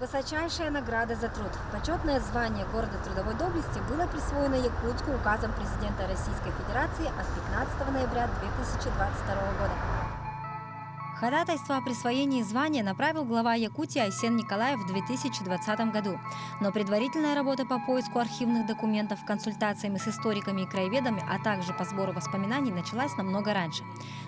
Высочайшая награда за труд. Почетное звание города трудовой доблести было присвоено Якутску указом президента Российской Федерации от 15 ноября 2022 года. Ходатайство о присвоении звания направил глава Якутии Айсен Николаев в 2020 году. Но предварительная работа по поиску архивных документов, консультациями с историками и краеведами, а также по сбору воспоминаний началась намного раньше.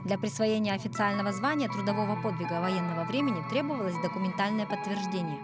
Для присвоения официального звания трудового подвига военного времени требовалось документальное подтверждение.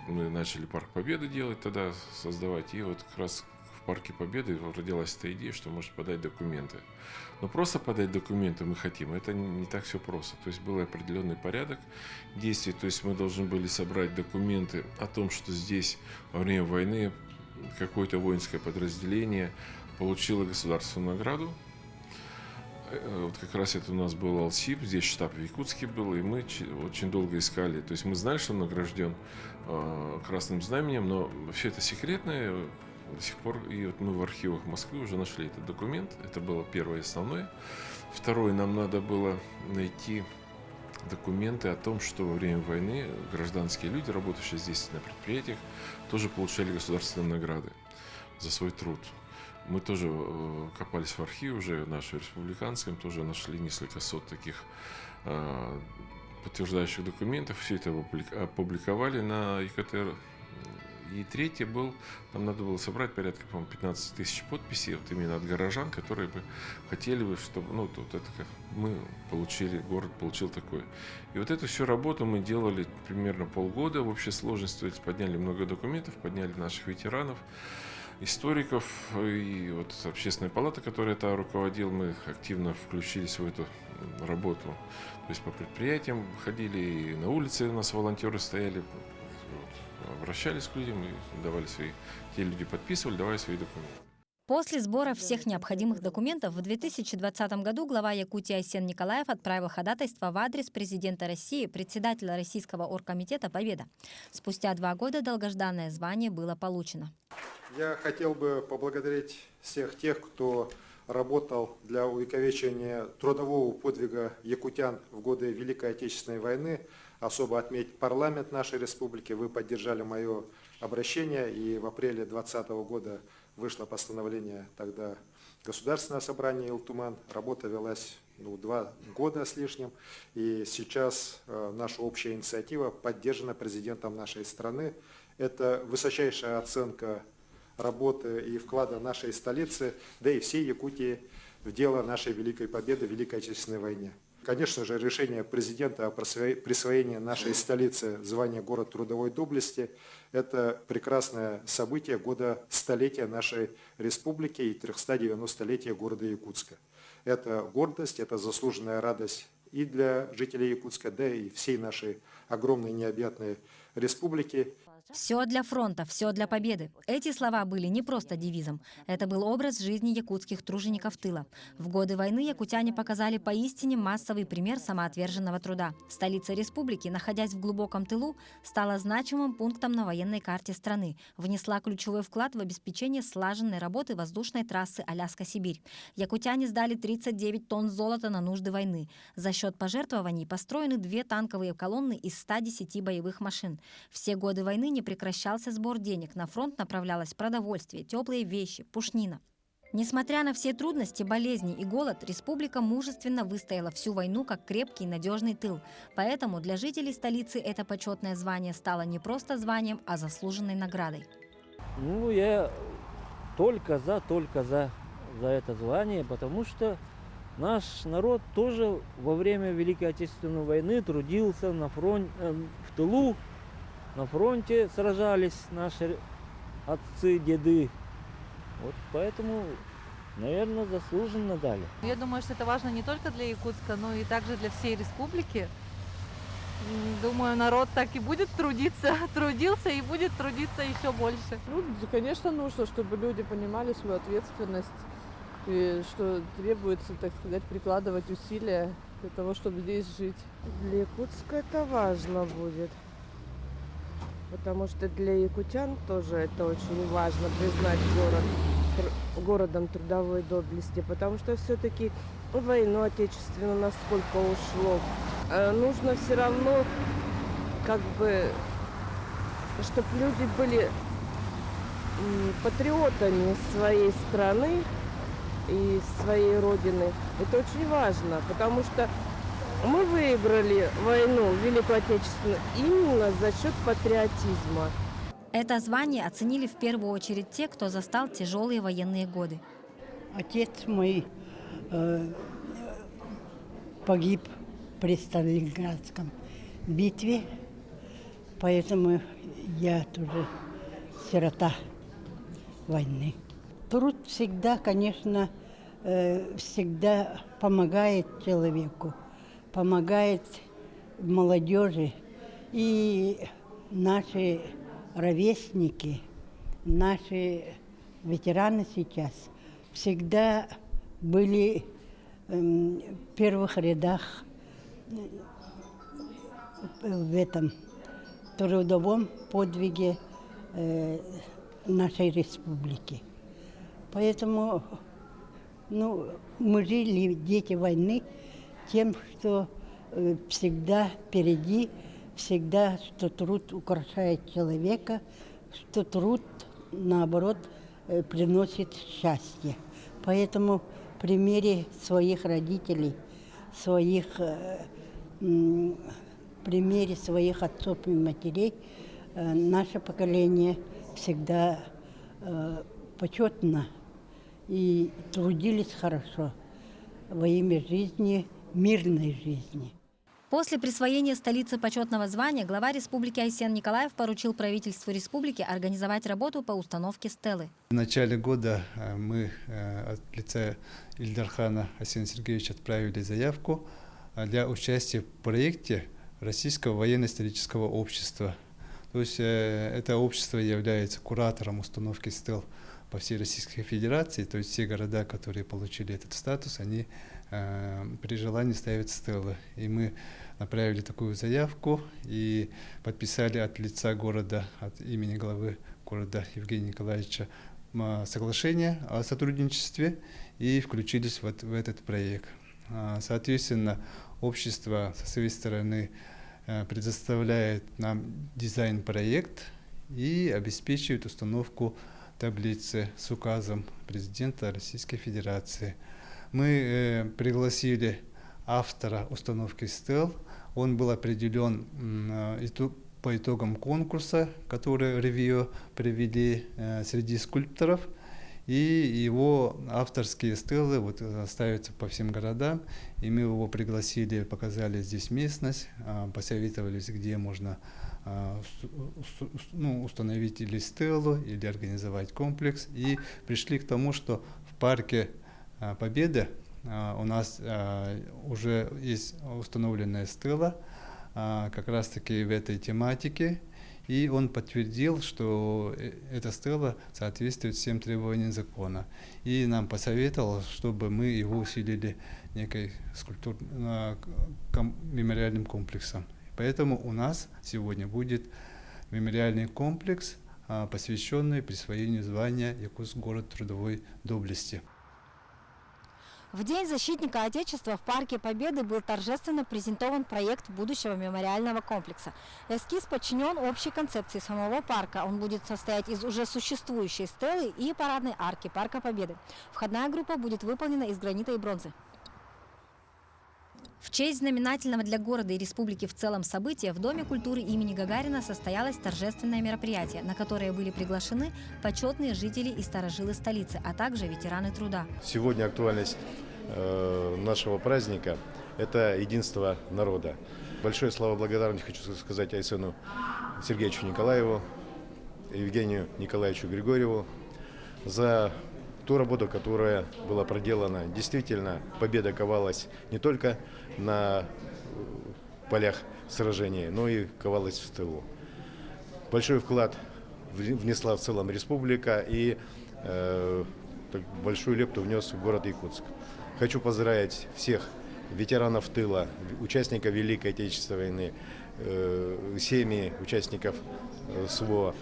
Мы начали Парк Победы делать тогда, создавать, и вот как раз в Парке Победы родилась эта идея, что может подать документы. Но просто подать документы мы хотим, это не так все просто. То есть был определенный порядок действий, то есть мы должны были собрать документы о том, что здесь во время войны какое-то воинское подразделение получило государственную награду. Вот как раз это у нас был Алсиб, здесь штаб в Якутске был, и мы очень долго искали. То есть мы знали, что он награжден Красным Знаменем, но все это секретное до сих пор. И вот мы в архивах Москвы уже нашли этот документ. Это было первое и основное. Второе, нам надо было найти документы о том, что во время войны гражданские люди, работающие здесь на предприятиях, тоже получали государственные награды за свой труд. Мы тоже копались в архиве уже, нашем республиканском, тоже нашли несколько сот таких подтверждающих документов. Все это опубликовали на ЕКТР. И третье был, нам надо было собрать порядка, по-моему, 15 тысяч подписей, вот именно от горожан, которые бы хотели бы, чтобы, вот это мы получили, город получил такое. И вот эту всю работу мы делали примерно полгода в общей сложности, то есть подняли много документов, подняли наших ветеранов, историков, и вот общественная палата, которая это руководил, мы активно включились в эту работу. То есть по предприятиям ходили, и на улице у нас волонтеры стояли, обращались к людям и давали свои, те люди подписывали, давали свои документы. После сбора всех необходимых документов в 2020 году глава Якутии Айсен Николаев отправил ходатайство в адрес президента России, председателя Российского оргкомитета «Победа». Спустя 2 года долгожданное звание было получено. Я хотел бы поблагодарить всех тех, кто работал для увековечения трудового подвига якутян в годы Великой Отечественной войны. Особо отметить парламент нашей республики. Вы поддержали мое обращение, и в апреле 2020 года вышло постановление тогда Государственного собрания Илтуман. Работа велась 2 года с лишним, и сейчас наша общая инициатива поддержана президентом нашей страны. Это высочайшая оценка работы и вклада нашей столицы, да и всей Якутии в дело нашей великой победы в Великой Отечественной войне. Конечно же, решение президента о присвоении нашей столице звания город трудовой доблести – это прекрасное событие года столетия нашей республики и 390-летия города Якутска. Это гордость, это заслуженная радость и для жителей Якутска, да и всей нашей огромной необъятной республики. «Все для фронта, все для победы». Эти слова были не просто девизом. Это был образ жизни якутских тружеников тыла. В годы войны якутяне показали поистине массовый пример самоотверженного труда. Столица республики, находясь в глубоком тылу, стала значимым пунктом на военной карте страны. Внесла ключевой вклад в обеспечение слаженной работы воздушной трассы Аляска-Сибирь. Якутяне сдали 39 тонн золота на нужды войны. За счет пожертвований построены 2 танковые колонны из 110 боевых машин. Все годы войны не прекращался сбор денег. На фронт направлялось продовольствие, теплые вещи, пушнина. Несмотря на все трудности, болезни и голод, республика мужественно выстояла всю войну как крепкий и надежный тыл. Поэтому для жителей столицы это почетное звание стало не просто званием, а заслуженной наградой. Я только за это звание, потому что наш народ тоже во время Великой Отечественной войны трудился на фронте, в тылу. На фронте сражались наши отцы, деды. Вот поэтому, наверное, заслуженно дали. Я думаю, что это важно не только для Якутска, но и также для всей республики. Думаю, народ так и будет трудился и будет трудиться еще больше. Конечно, нужно, чтобы люди понимали свою ответственность и что требуется, так сказать, прикладывать усилия для того, чтобы здесь жить. Для Якутска это важно будет. Потому что для якутян тоже это очень важно признать город городом трудовой доблести, потому что все-таки в войну отечественную насколько ушло. Нужно все равно как бы чтобы люди были патриотами своей страны и своей родины. Это очень важно, потому что мы выиграли войну, Великую Отечественную, именно за счет патриотизма. Это звание оценили в первую очередь те, кто застал тяжелые военные годы. Отец мой погиб при Сталинградском битве, поэтому я тоже сирота войны. Труд всегда, конечно, всегда помогает человеку, помогает молодежи. И наши ровесники, наши ветераны сейчас всегда были в первых рядах в этом трудовом подвиге нашей республики. Поэтому мы жили, дети войны, тем, что всегда впереди, всегда, что труд украшает человека, что труд, наоборот, приносит счастье. Поэтому в примере своих родителей, в примере своих отцов и матерей, наше поколение всегда почетно и трудились хорошо во имя жизни, мирной жизни. После присвоения столицы почетного звания глава республики Айсен Николаев поручил правительству республики организовать работу по установке стелы. В начале года мы от лица Ильдархана Айсена Сергеевича отправили заявку для участия в проекте Российского военно-исторического общества. То есть это общество является куратором установки стел по всей Российской Федерации, то есть все города, которые получили этот статус, они при желании ставят стелы. И мы направили такую заявку и подписали от лица города, от имени главы города Евгения Николаевича соглашение о сотрудничестве и включились в этот проект. Соответственно, общество со своей стороны предоставляет нам дизайн-проект и обеспечивает установку таблицы с указом президента Российской Федерации. Мы пригласили автора установки стел. Он был определен по итогам конкурса, который ревью провели среди скульпторов. И его авторские стелы ставятся по всем городам. И мы его пригласили, показали здесь местность, посоветовались, где можно установить или стелу, или организовать комплекс. И пришли к тому, что в парке Победы у нас уже есть установленная стела как раз-таки в этой тематике. И он подтвердил, что эта стела соответствует всем требованиям закона. И нам посоветовал, чтобы мы его усилили некой мемориальным комплексом. Поэтому у нас сегодня будет мемориальный комплекс, посвященный присвоению звания Якутск город трудовой доблести. В День защитника Отечества в Парке Победы был торжественно презентован проект будущего мемориального комплекса. Эскиз подчинен общей концепции самого парка. Он будет состоять из уже существующей стелы и парадной арки Парка Победы. Входная группа будет выполнена из гранита и бронзы. В честь знаменательного для города и республики в целом события в Доме культуры имени Гагарина состоялось торжественное мероприятие, на которое были приглашены почетные жители и старожилы столицы, а также ветераны труда. Сегодня актуальность нашего праздника – это единство народа. Большое слава благодарность хочу сказать Айсену Сергеевичу Николаеву, Евгению Николаевичу Григорьеву за ту работу, которая была проделана. Действительно, победа ковалась не только на полях сражений, но и ковалась в тылу. Большой вклад внесла в целом республика и большую лепту внес город Якутск. Хочу поздравить всех ветеранов тыла, участников Великой Отечественной войны, семьи участников СВО,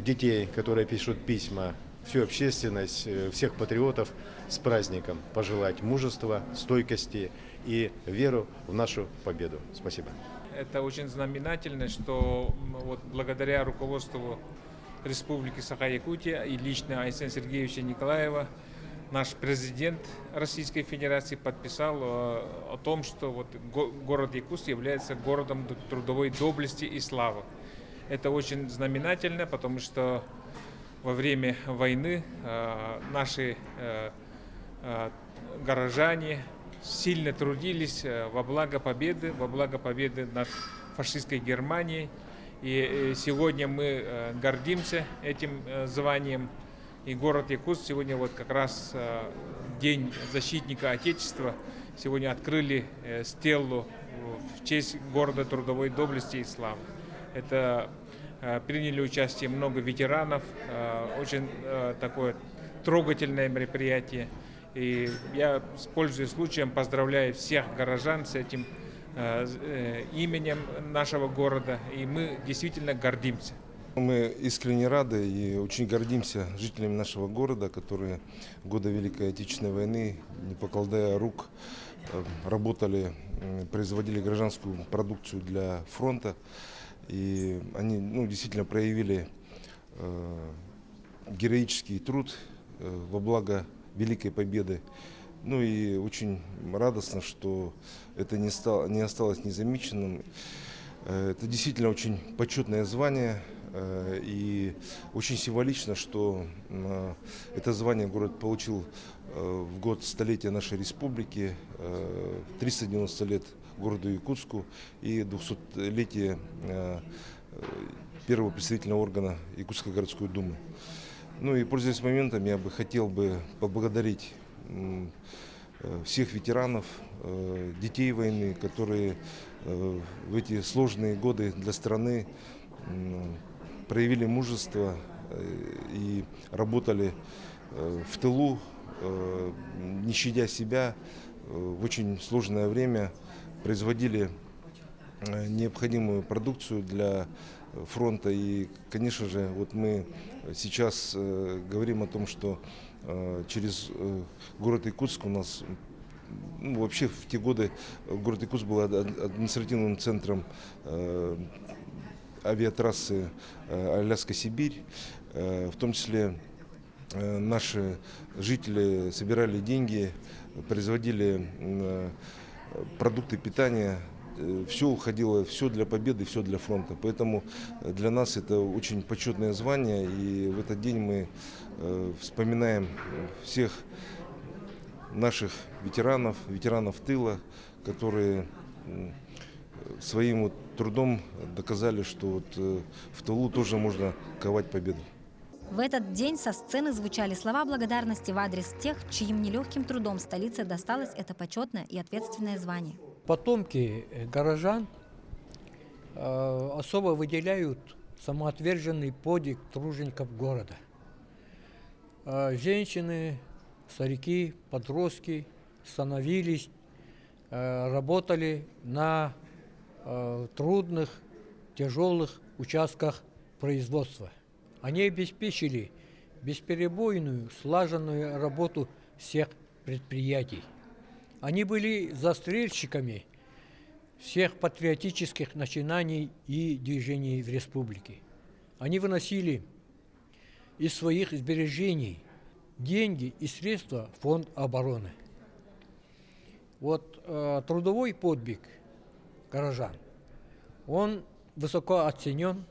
детей, которые пишут письма, всю общественность, всех патриотов с праздником. Пожелать мужества, стойкости и веру в нашу победу. Спасибо. Это очень знаменательно, что вот благодаря руководству Республики Саха-Якутия и лично Айсена Сергеевича Николаева наш президент Российской Федерации подписал о том, что вот город Якутск является городом трудовой доблести и славы. Это очень знаменательно, потому что во время войны наши горожане сильно трудились во благо победы над фашистской Германией. И сегодня мы гордимся этим званием. И город Якутск сегодня вот как раз День защитника Отечества. Сегодня открыли стеллу в честь города трудовой доблести и славы. Это приняли участие много ветеранов, очень такое трогательное мероприятие. И я, пользуясь случаем, поздравляю всех горожан с этим именем нашего города, и мы действительно гордимся. Мы искренне рады и очень гордимся жителями нашего города, которые в годы Великой Отечественной войны, не покладая рук, работали, производили гражданскую продукцию для фронта. И они действительно проявили героический труд во благо Великой Победы. Ну и очень радостно, что это не осталось незамеченным. Это действительно очень почетное звание. И очень символично, что это звание город получил в год столетия нашей республики, 390 лет городу Якутску и 200-летие первого представительного органа Якутской городской думы. Ну и, пользуясь моментом, я бы хотел поблагодарить всех ветеранов, детей войны, которые в эти сложные годы для страны проявили мужество и работали в тылу, не щадя себя, в очень сложное время производили необходимую продукцию для фронта. И, конечно же, вот мы сейчас говорим о том, что через город Якутск у нас, вообще в те годы город Якутск был административным центром авиатрассы Аляска-Сибирь. В том числе наши жители собирали деньги, производили продукты питания. Все уходило, все для победы, все для фронта. Поэтому для нас это очень почетное звание. И в этот день мы вспоминаем всех наших ветеранов тыла, которые своим трудом доказали, что в тылу тоже можно ковать победу. В этот день со сцены звучали слова благодарности в адрес тех, чьим нелегким трудом столице досталось это почетное и ответственное звание. Потомки горожан особо выделяют самоотверженный подвиг тружеников города. Женщины, старики, подростки становились, работали на трудных, тяжелых участках производства. Они обеспечили бесперебойную, слаженную работу всех предприятий. Они были застрельщиками всех патриотических начинаний и движений в республике. Они выносили из своих сбережений деньги и средства в фонд обороны. Вот трудовой подвиг горожан, он высоко оценен.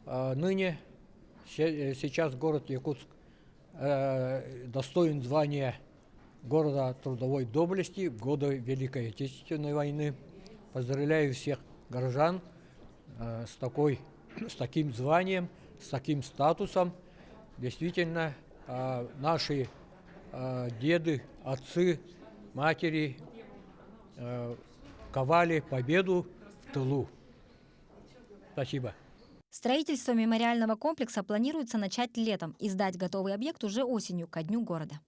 Ныне, сейчас город Якутск достоин звания города трудовой доблести в годы Великой Отечественной войны. Поздравляю всех горожан с таким званием, с таким статусом. Действительно, наши деды, отцы, матери ковали победу в тылу. Спасибо. Строительство мемориального комплекса планируется начать летом и сдать готовый объект уже осенью, ко Дню города.